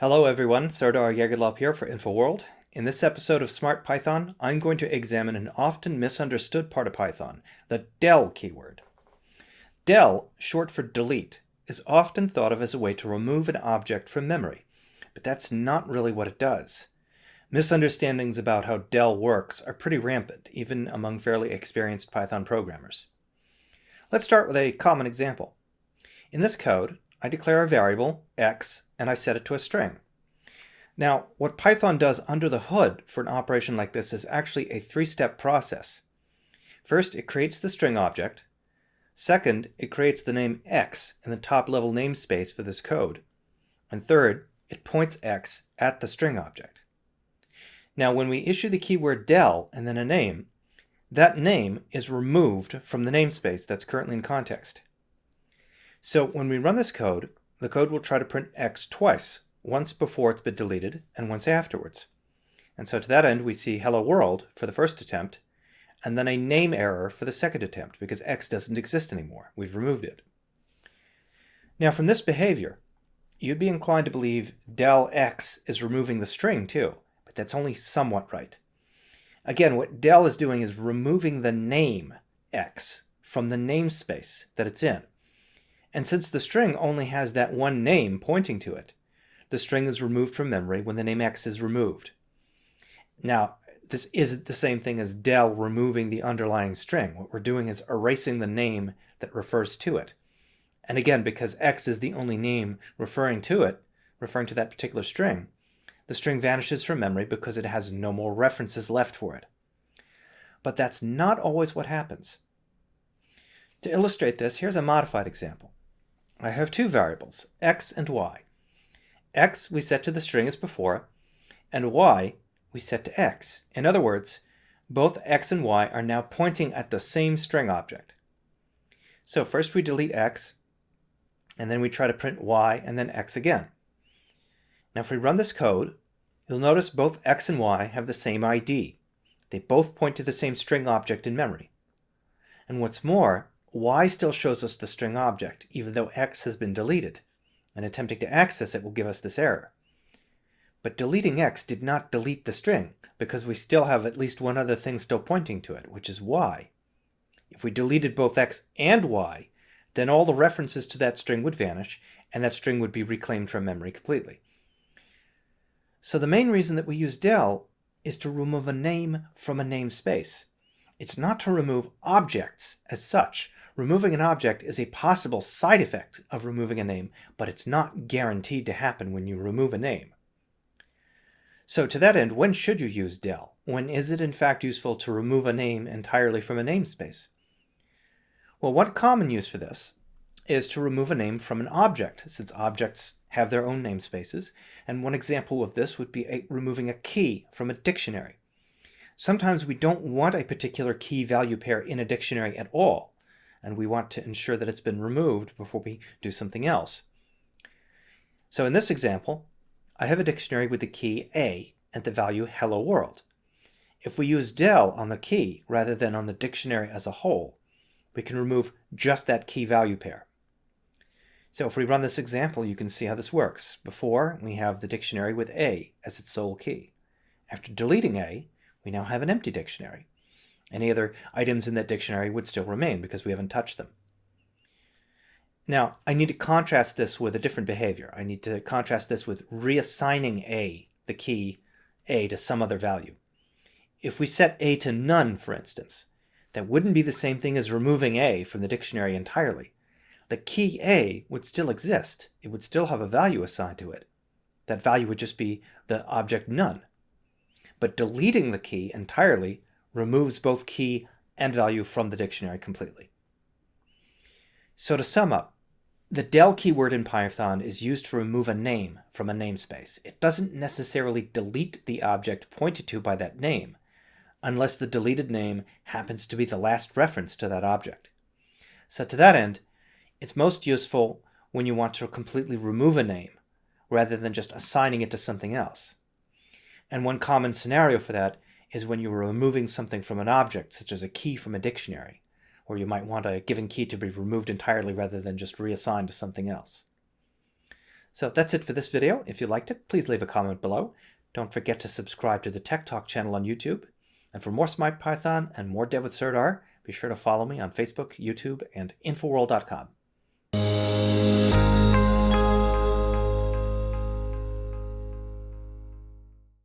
Hello everyone, Serdar Yegerlop here for InfoWorld. In this episode of Smart Python, I'm going to examine an often misunderstood part of Python, the del keyword. Del, short for delete, is often thought of as a way to remove an object from memory, but that's not really what it does. Misunderstandings about how del works are pretty rampant, even among fairly experienced Python programmers. Let's start with a common example. In this code, I declare a variable, x, and I set it to a string. Now, what Python does under the hood for an operation like this is actually a three-step process. First, it creates the string object. Second, it creates the name x in the top-level namespace for this code. And third, it points x at the string object. Now, when we issue the keyword del and then a name, that name is removed from the namespace that's currently in context. So when we run this code, the code will try to print x twice, once before it's been deleted and once afterwards. And so to that end, we see hello world for the first attempt, and then a name error for the second attempt because x doesn't exist anymore. We've removed it. Now from this behavior, you'd be inclined to believe del x is removing the string too, but that's only somewhat right. Again, what del is doing is removing the name x from the namespace that it's in. And since the string only has that one name pointing to it, the string is removed from memory when the name x is removed. Now, this isn't the same thing as del removing the underlying string. What we're doing is erasing the name that refers to it. And again, because x is the only name referring to that particular string, the string vanishes from memory because it has no more references left for it. But that's not always what happens. To illustrate this, here's a modified example. I have two variables, x and y. X we set to the string as before, and y we set to x. In other words, both x and y are now pointing at the same string object. So first we delete x, and then we try to print y and then x again. Now if we run this code, you'll notice both x and y have the same ID. They both point to the same string object in memory. And what's more, y still shows us the string object, even though x has been deleted, and attempting to access it will give us this error. But deleting x did not delete the string, because we still have at least one other thing still pointing to it, which is y. If we deleted both x and y, then all the references to that string would vanish, and that string would be reclaimed from memory completely. So the main reason that we use del is to remove a name from a namespace. It's not to remove objects as such. Removing an object is a possible side effect of removing a name, but it's not guaranteed to happen when you remove a name. So to that end, when should you use del? When is it in fact useful to remove a name entirely from a namespace? Well, one common use for this is to remove a name from an object, since objects have their own namespaces, and one example of this would be removing a key from a dictionary. Sometimes we don't want a particular key value pair in a dictionary at all, and we want to ensure that it's been removed before we do something else. So in this example, I have a dictionary with the key A and the value hello world. If we use del on the key rather than on the dictionary as a whole, we can remove just that key value pair. So if we run this example, you can see how this works. Before, we have the dictionary with A as its sole key. After deleting A, we now have an empty dictionary. Any other items in that dictionary would still remain because we haven't touched them. Now, I need to contrast this with a different behavior. I need to contrast this with reassigning A, the key A, to some other value. If we set A to none, for instance, that wouldn't be the same thing as removing A from the dictionary entirely. The key A would still exist. It would still have a value assigned to it. That value would just be the object none. But deleting the key entirely removes both key and value from the dictionary completely. So to sum up, the del keyword in Python is used to remove a name from a namespace. It doesn't necessarily delete the object pointed to by that name, unless the deleted name happens to be the last reference to that object. So to that end, it's most useful when you want to completely remove a name, rather than just assigning it to something else. And one common scenario for that is when you are removing something from an object, such as a key from a dictionary, or you might want a given key to be removed entirely rather than just reassigned to something else. So that's it for this video. If you liked it, please leave a comment below. Don't forget to subscribe to the Tech Talk channel on YouTube. And for more Smart Python and more Dev with Serdar, be sure to follow me on Facebook, YouTube, and Infoworld.com.